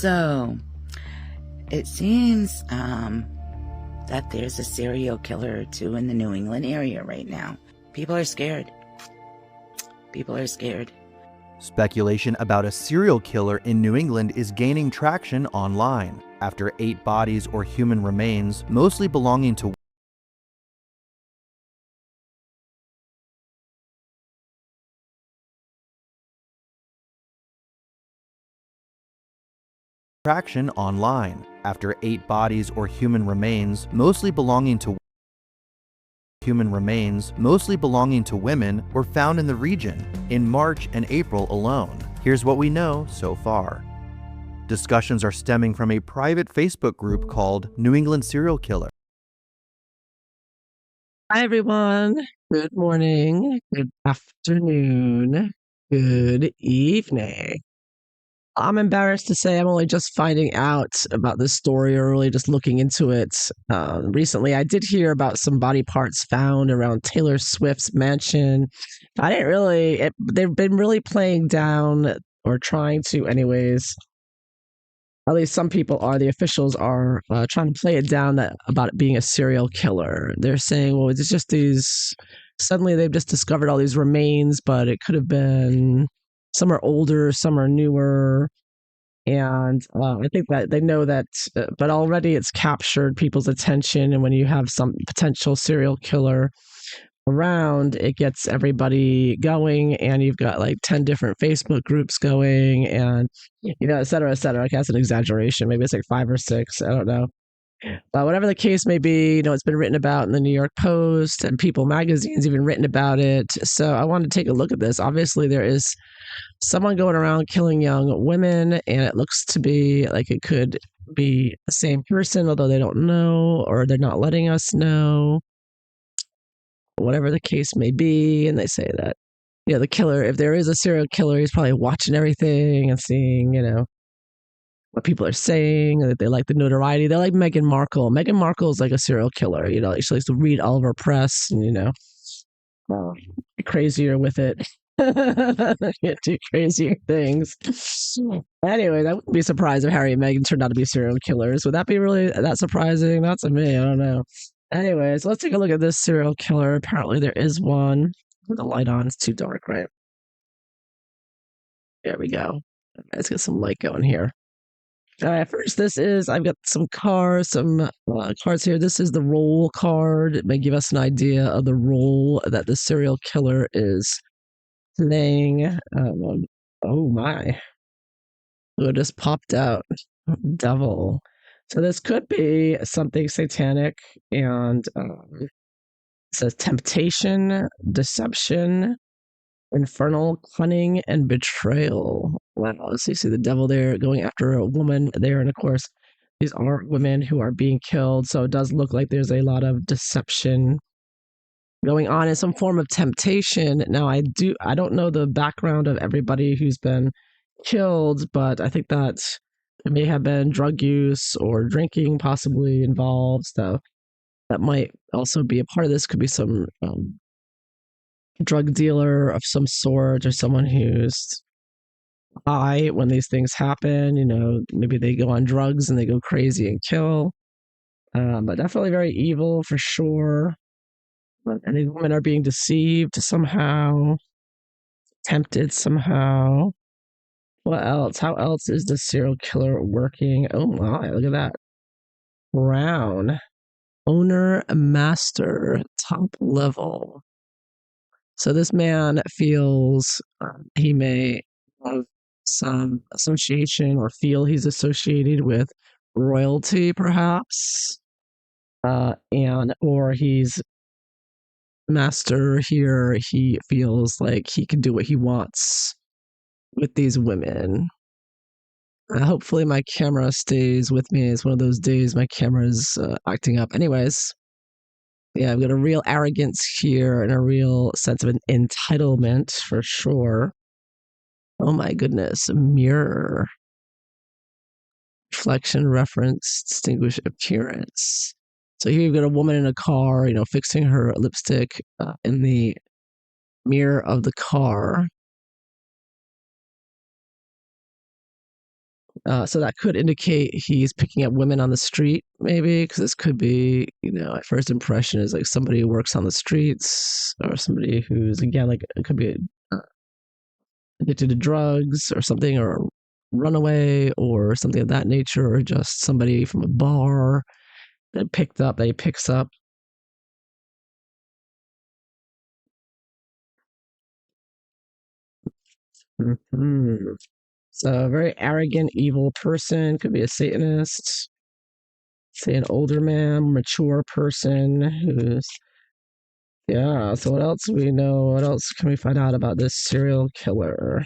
So, it seems that there's a serial killer or two in the New England area right now. People are scared. People are scared. Speculation about a serial killer in New England is gaining traction online after 8 bodies or human remains, mostly belonging to traction online after 8 bodies or human remains, mostly belonging to women, were found in the region in March and April alone. Here's what we know so far. Discussions are stemming from a private Facebook group called New England Serial Killer. Hi, everyone. Good morning, good afternoon, good evening. I'm embarrassed to say I'm only just finding out about this story or really just looking into it. Recently, I did hear about some body parts found around Taylor Swift's mansion. I didn't really, they've been really playing down or trying to, anyways. At least some people are, the officials are trying to play it down about it being a serial killer. They're saying, well, it's just suddenly they've just discovered all these remains, but it could have been, some are older, some are newer. And I think that they know that, but already it's captured people's attention. And when you have some potential serial killer around, it gets everybody going, and you've got like 10 different Facebook groups going, and et cetera, et cetera. Okay, that's an exaggeration. Maybe it's like 5 or 6. I don't know. But whatever the case may be, it's been written about in the New York Post, and People magazine's even written about it. So I wanted to take a look at this. Obviously, there is someone going around killing young women, and it looks to be like it could be the same person, although they don't know, or they're not letting us know. Whatever the case may be. And they say that, the killer, if there is a serial killer, he's probably watching everything and seeing, what people are saying, that they like the notoriety. They're like Meghan Markle. Meghan Markle is like a serial killer. She likes to read all of her press and, be crazier with it. Do crazier things. Anyway, I wouldn't be surprised if Harry and Meghan turned out to be serial killers. Would that be really that surprising? Not to me. I don't know. Anyways, let's take a look at this serial killer. Apparently, there is one. Put the light on. It's too dark, right? There we go. Let's get some light going here. First, I've got some cards here. This is the role card. It may give us an idea of the role that the serial killer is playing. Oh my. It just popped out. Devil. So this could be something satanic, and it says temptation, deception, infernal, cunning, and betrayal. Wow, so you see the devil there going after a woman there, and of course, these are women who are being killed. So it does look like there's a lot of deception going on in some form of temptation. Now, I don't know the background of everybody who's been killed, but I think that it may have been drug use or drinking possibly involved. So that might also be a part of this. Could be some drug dealer of some sort, or someone who's high when these things happen. Maybe they go on drugs and they go crazy and kill. But definitely very evil for sure. And these women are being deceived somehow, tempted somehow. What else? How else is the serial killer working? Oh my, look at that. Brown. Owner, master, top level. So this man feels he may have some association, or feel he's associated with royalty, perhaps, or he's master here. He feels like he can do what he wants with these women. Hopefully my camera stays with me. It's one of those days my camera's acting up. Anyways, yeah, I've got a real arrogance here and a real sense of an entitlement for sure. Oh my goodness, a mirror. Reflection, reference, distinguish appearance. So here you've got a woman in a car, fixing her lipstick in the mirror of the car. So that could indicate he's picking up women on the street, maybe, because this could be, at first impression is like somebody who works on the streets or somebody who's, again, like it could be addicted to drugs or something, or a runaway or something of that nature, or just somebody from a bar that he picks up. Mhm. So a very arrogant, evil person, could be a Satanist, say an older man, mature person who's, yeah. So what else do we know? What else can we find out about this serial killer?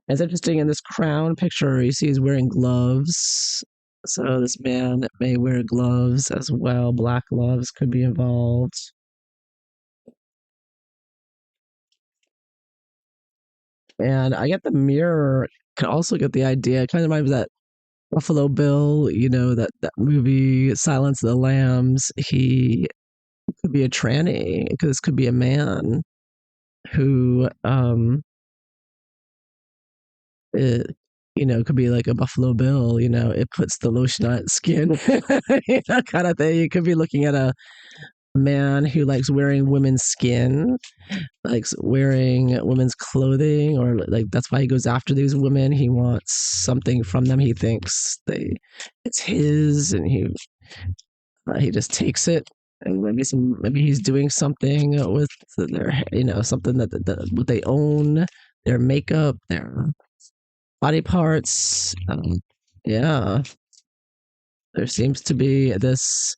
It's interesting in this crown picture, you see he's wearing gloves. So this man may wear gloves as well. Black gloves could be involved. And I get the mirror, can also get the idea, kind of reminds me of that Buffalo Bill, that movie Silence of the Lambs. He could be a tranny, because this could be a man who it, could be like a Buffalo Bill, it puts the lotion on its skin, kind of thing. You could be looking at a man who likes wearing women's skin, likes wearing women's clothing, or like that's why he goes after these women. He wants something from them. He thinks it's his, and he just takes it. And maybe he's doing something with their, something what they own, their makeup, their body parts. Yeah, there seems to be this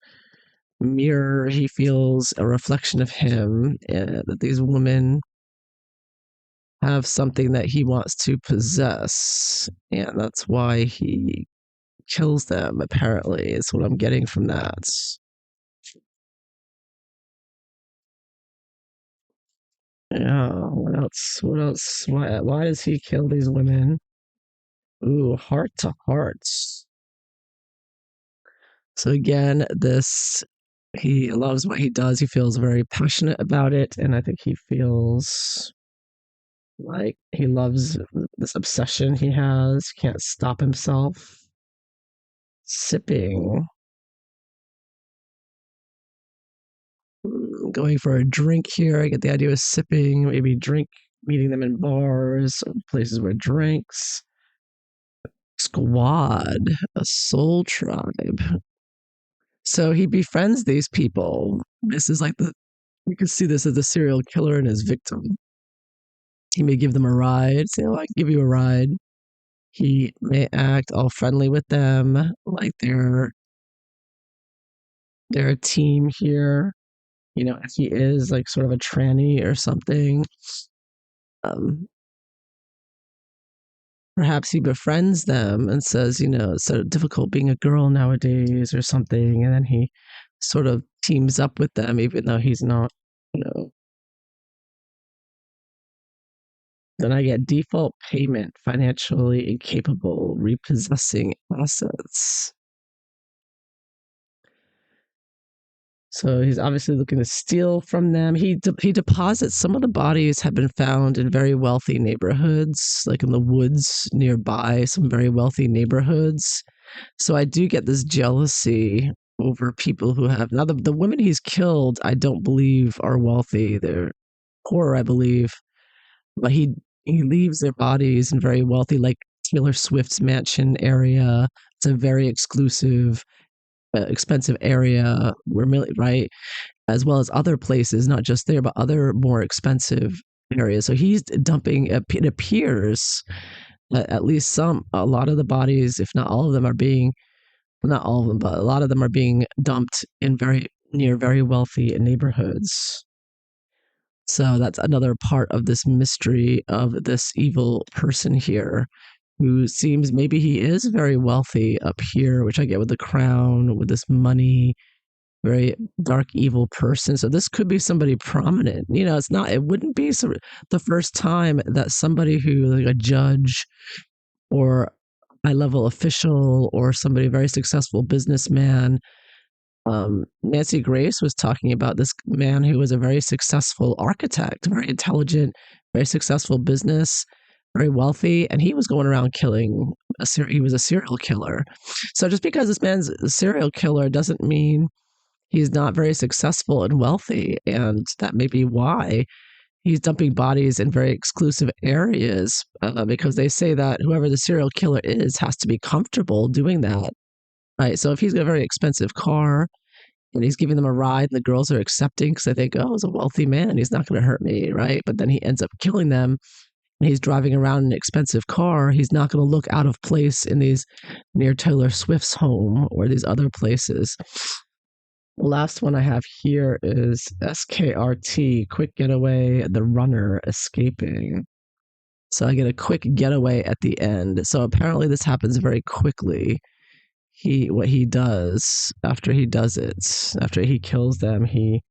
mirror. He feels a reflection of him, that these women have something that he wants to possess, and that's why he kills them, apparently, is what I'm getting from that. Yeah, what else? What else? Why does he kill these women? Ooh, heart to hearts. So again, he loves what he does. He feels very passionate about it, and I think he feels like he loves this obsession he has. Can't stop himself. Sipping, going for a drink here. I get the idea of sipping, maybe meeting them in bars, or places where drinks. Squad, a soul tribe. So he befriends these people. This is like you can see this as the serial killer and his victim. He may give them a ride, say, "Oh, I can give you a ride." He may act all friendly with them, like they're a team here. If he is like sort of a tranny or something, um, perhaps he befriends them and says, it's so difficult being a girl nowadays or something. And then he sort of teams up with them, even though he's not, you know. Then I get default payment, financially incapable, repossessing assets. So he's obviously looking to steal from them. He deposits, some of the bodies have been found in very wealthy neighborhoods, like in the woods nearby, some very wealthy neighborhoods. So I do get this jealousy over people who have, now the women he's killed, I don't believe are wealthy. They're poor, I believe, but he leaves their bodies in very wealthy, like Taylor Swift's mansion area. It's a very exclusive, expensive area. Right, as well as other places, not just there, but other more expensive areas. So he's dumping. It appears that at least a lot of the bodies, if not all of them, are being, not all of them, but a lot of them are being dumped in very wealthy neighborhoods. So that's another part of this mystery of this evil person here, who seems, maybe he is very wealthy up here, which I get with the crown, with this money, very dark, evil person. So this could be somebody prominent. It wouldn't be the first time that somebody who, like a judge or high level official or somebody very successful businessman. Nancy Grace was talking about this man who was a very successful architect, very intelligent, very successful business, very wealthy, and he was going around killing. He was a serial killer. So just because this man's a serial killer doesn't mean he's not very successful and wealthy, and that may be why he's dumping bodies in very exclusive areas, because they say that whoever the serial killer is has to be comfortable doing that, right? So if he's got a very expensive car and he's giving them a ride and the girls are accepting because they think, oh, he's a wealthy man, he's not going to hurt me, right? But then he ends up killing them and he's driving around in an expensive car. He's not going to look out of place in these near Taylor Swift's home or these other places. The last one I have here is SKRT, quick getaway, the runner escaping. So I get a quick getaway at the end. So apparently this happens very quickly. What he does after he does it, after he kills them, he's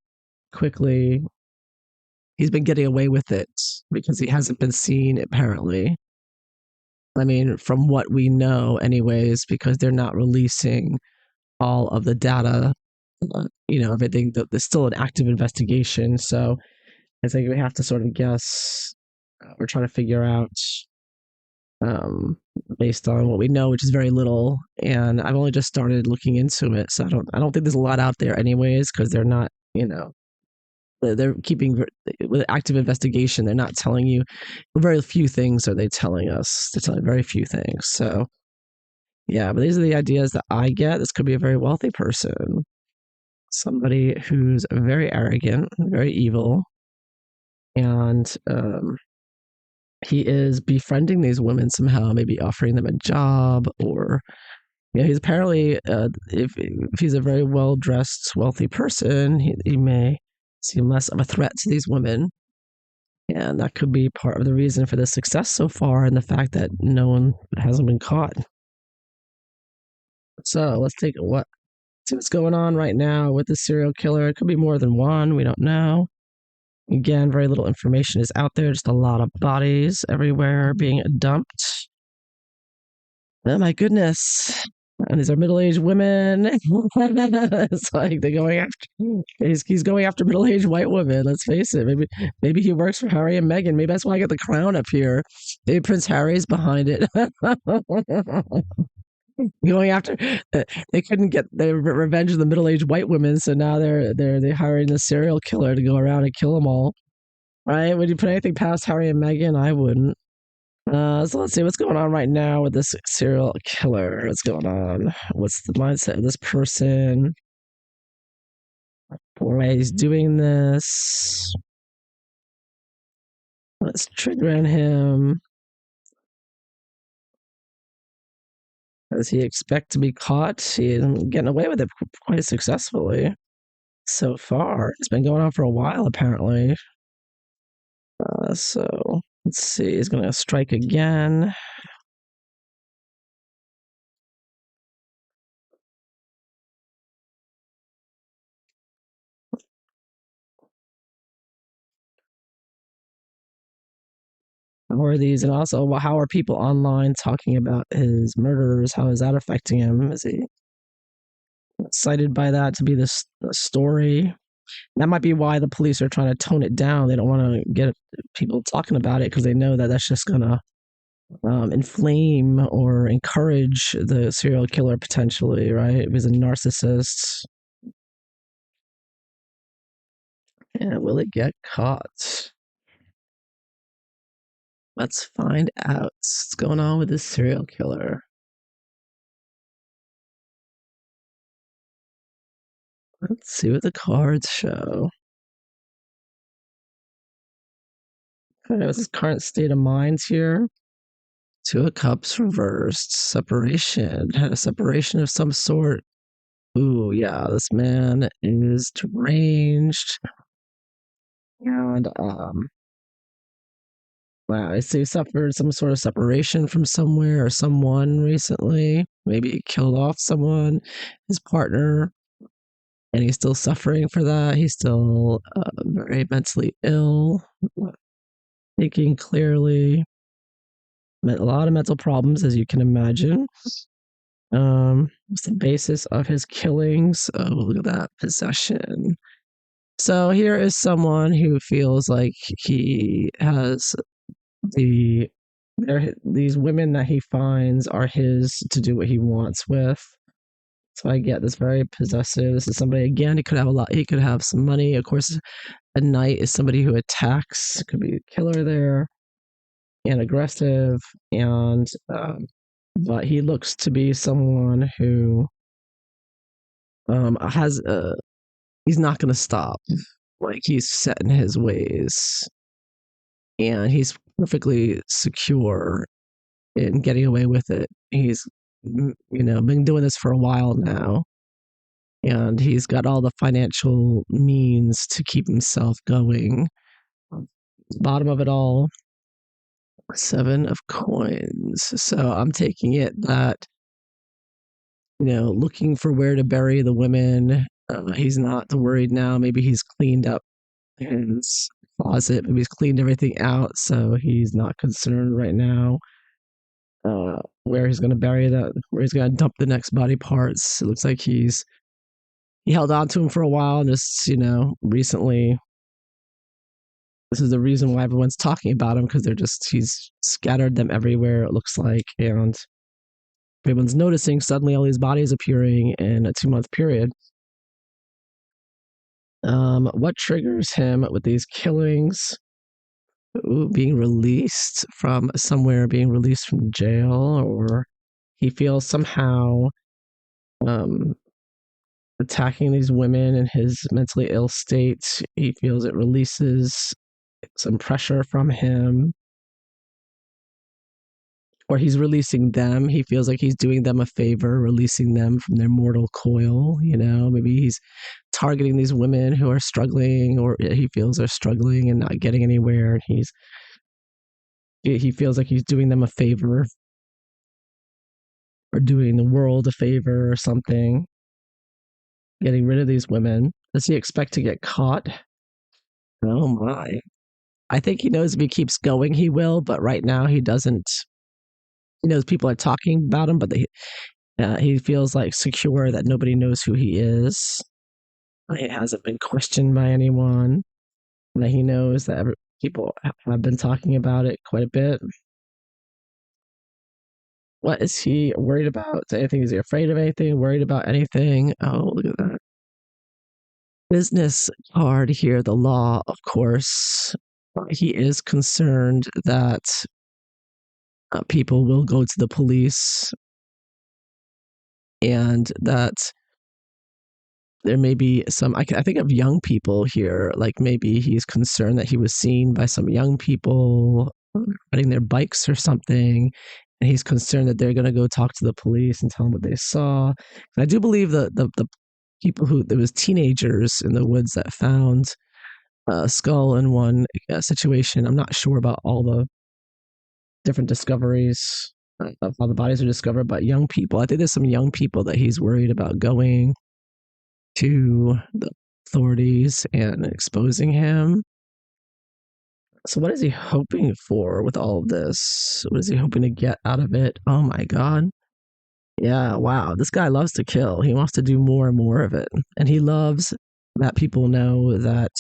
been getting away with it because he hasn't been seen apparently. I mean, from what we know anyways, because they're not releasing all of the data, everything. There's still an active investigation. So I think we have to sort of guess. We're trying to figure out, based on what we know, which is very little. And I've only just started looking into it, so I don't think there's a lot out there, anyways, because they're not, they're keeping with active investigation. They're not telling you very few things. Are they telling us? They're telling very few things. So yeah, but these are the ideas that I get. This could be a very wealthy person, somebody who's very arrogant, very evil, and he is befriending these women somehow, maybe offering them a job, or he's apparently, if he's a very well dressed, wealthy person, he may seem less of a threat to these women, and that could be part of the reason for the success so far, and the fact that no one hasn't been caught. So let's see what's going on right now with the serial killer. It could be more than one. We don't know. Again, very little information is out there. Just a lot of bodies everywhere being dumped. Oh my goodness. And these are middle-aged women. It's like they're going after. He's going after middle-aged white women. Let's face it. Maybe he works for Harry and Meghan. Maybe that's why I got the crown up here. Maybe Prince Harry's behind it. Going after. They couldn't get the revenge of the middle-aged white women, so now they're hiring a serial killer to go around and kill them all. Right? Would you put anything past Harry and Meghan? I wouldn't. So let's see what's going on right now with this serial killer. What's going on? What's the mindset of this person? Why he's doing this? What's triggering him? Does he expect to be caught? He's getting away with it quite successfully so far. It's been going on for a while, apparently. So let's see. He's going to strike again. How are these? And also, how are people online talking about his murders? How is that affecting him? Is he excited by that to be the story? That might be why the police are trying to tone it down. They don't want to get people talking about it because they know that that's just going to inflame or encourage the serial killer potentially, right? If he's a narcissist. And will it get caught? Let's find out what's going on with this serial killer. Let's see what the cards show. What's his current state of mind here? Two of Cups reversed. Separation. Had a separation of some sort. Ooh, yeah, this man is deranged. And, wow, I see he suffered some sort of separation from somewhere or someone recently. Maybe he killed off someone, his partner, and he's still suffering for that. He's still very mentally ill, thinking clearly. A lot of mental problems, as you can imagine. What's the basis of his killings? Oh, look at that possession. So here is someone who feels like he has the these women that he finds are his to do what he wants with. So I get this very possessive. This is somebody, again, he could have a lot, he could have some money. Of course, a knight is somebody who attacks, could be a killer there and aggressive. And, but he looks to be someone who has, he's not going to stop. Like he's set in his ways and he's perfectly secure in getting away with it. He's, been doing this for a while now, and he's got all the financial means to keep himself going. Bottom of it all, 7 of coins. So I'm taking it that, looking for where to bury the women. He's not worried now. Maybe he's cleaned up his closet. Maybe he's cleaned everything out. So he's not concerned right now where he's going to bury that, where he's going to dump the next body parts. It looks like he held on to him for a while, and just, recently, this is the reason why everyone's talking about him, because he's scattered them everywhere, it looks like, and everyone's noticing suddenly all these bodies appearing in a 2-month period. What triggers him with these killings? Ooh, being released from somewhere, being released from jail, or he feels somehow attacking these women in his mentally ill state. He feels it releases some pressure from him, or he's releasing them. He feels like he's doing them a favor, releasing them from their mortal coil. Maybe he's targeting these women who are struggling, or he feels they're struggling and not getting anywhere. And he feels like he's doing them a favor, or doing the world a favor or something, getting rid of these women. Does he expect to get caught? Oh my. I think he knows if he keeps going, he will, but right now he doesn't. He knows people are talking about him, but he feels like secure that nobody knows who he is. He hasn't been questioned by anyone. That he knows that people have been talking about it quite a bit. What is he worried about? Anything? Is he afraid of anything? Worried about anything? Oh, look at that. Business card here, the law, of course. He is concerned that people will go to the police, and that there may be some, I think of young people here, like maybe he's concerned that he was seen by some young people riding their bikes or something, and he's concerned that they're going to go talk to the police and tell them what they saw. And I do believe that the people there was teenagers in the woods that found a skull in one situation. I'm not sure about all the different discoveries of how the bodies are discovered, but young people, I think there's some young people that he's worried about going to the authorities and exposing him. So what is he hoping for with all of this? What is he hoping to get out of it? Oh my God. Yeah, wow. This guy loves to kill. He wants to do more and more of it. And he loves that people know that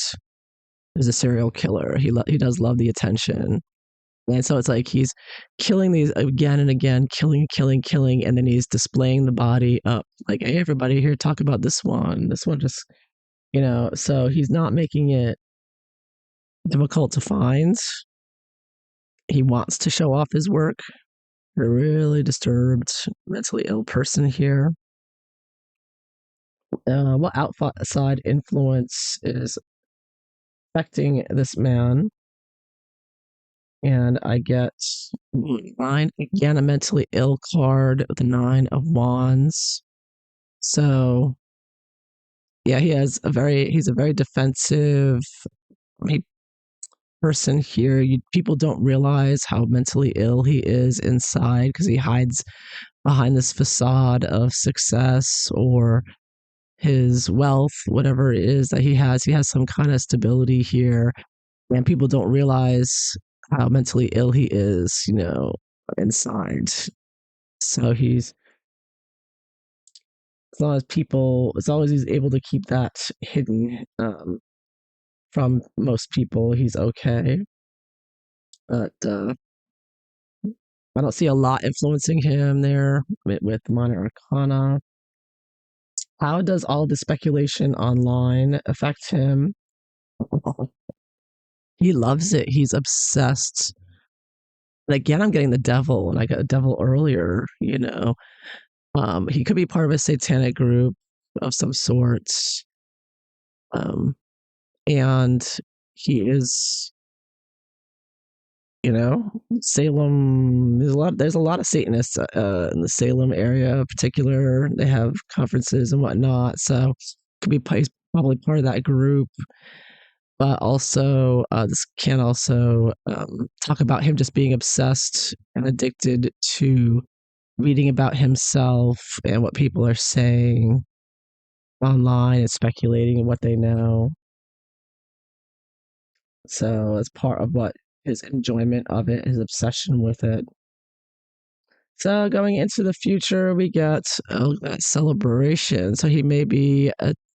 there's a serial killer. He does love the attention. And so it's like he's killing these again and again, killing, and then he's displaying the body up. Like, hey, everybody here, talk about this one. This one just, so he's not making it difficult to find. He wants to show off his work. A really disturbed, mentally ill person here. What outside influence is affecting this man? And I get 9, again, a mentally ill card with the 9 of Wands. So, yeah, he's a very defensive person here. People don't realize how mentally ill he is inside, because he hides behind this facade of success or his wealth, whatever it is that he has. He has some kind of stability here, and people don't realize how mentally ill he is, inside. So as long as he's able to keep that hidden from most people, he's okay. But I don't see a lot influencing him there with Minor Arcana. How does all the speculation online affect him? He loves it. He's obsessed. And again, I'm getting the devil, and I got a devil earlier, you know. He could be part of a satanic group of some sorts. Um, and he is, you know, Salem. There's a lot of Satanists in the Salem area, in particular. They have conferences and whatnot, so could be he's probably part of that group. But also, this can also talk about him just being obsessed and addicted to reading about himself and what people are saying online and speculating on what they know. So it's part of what his enjoyment of it, his obsession with it. So going into the future, we get that celebration. So he may be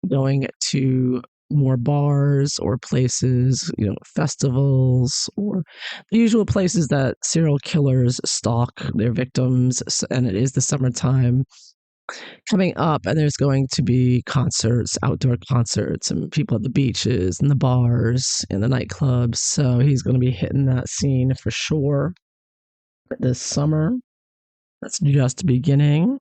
going to more bars or places, you know, festivals or the usual places that serial killers stalk their victims. And it is the summertime coming up, and there's going to be concerts, outdoor concerts, and people at the beaches and the bars and the nightclubs. So he's going to be hitting that scene for sure this summer. That's just beginning.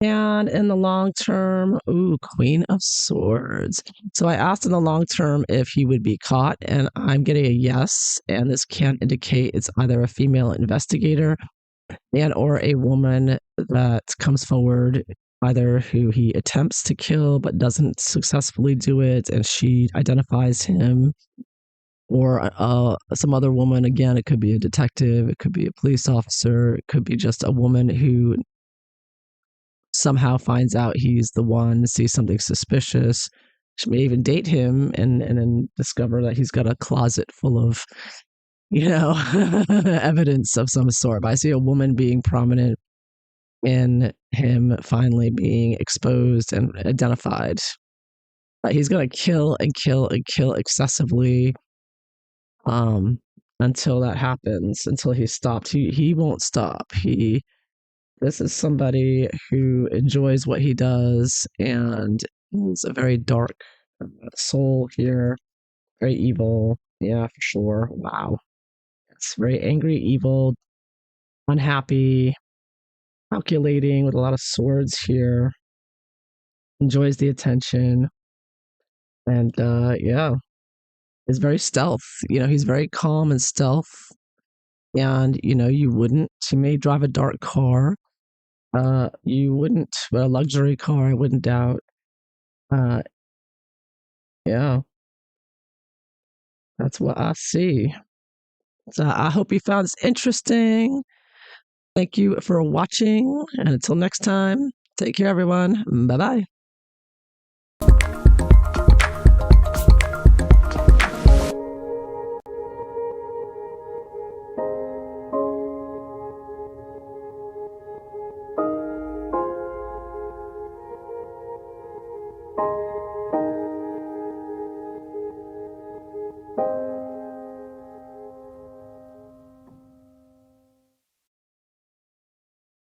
And in the long term, ooh, Queen of Swords. So I asked in the long term if he would be caught, and I'm getting a yes. And this can indicate it's either a female investigator and or a woman that comes forward, either who he attempts to kill but doesn't successfully do it, and she identifies him, or some other woman. Again, it could be a detective, it could be a police officer, it could be just a woman who somehow finds out he's the one, sees something suspicious. She may even date him and then discover that he's got a closet full of, you know, evidence of some sort. But I see a woman being prominent in him finally being exposed and identified. But he's going to kill and kill and kill excessively um, until that happens, until he's stopped. He won't stop. This is somebody who enjoys what he does and is a very dark soul here, very evil. Yeah, for sure. Wow. It's very angry, evil, unhappy, calculating with a lot of swords here, enjoys the attention, and yeah, is very stealth. You know, he's very calm and stealth. And, you know, he may drive a dark car. You wouldn't, but a luxury car, I wouldn't doubt. Uh, yeah, that's what I see. So I hope you found this interesting. Thank you for watching. And until next time, take care, everyone. Bye bye.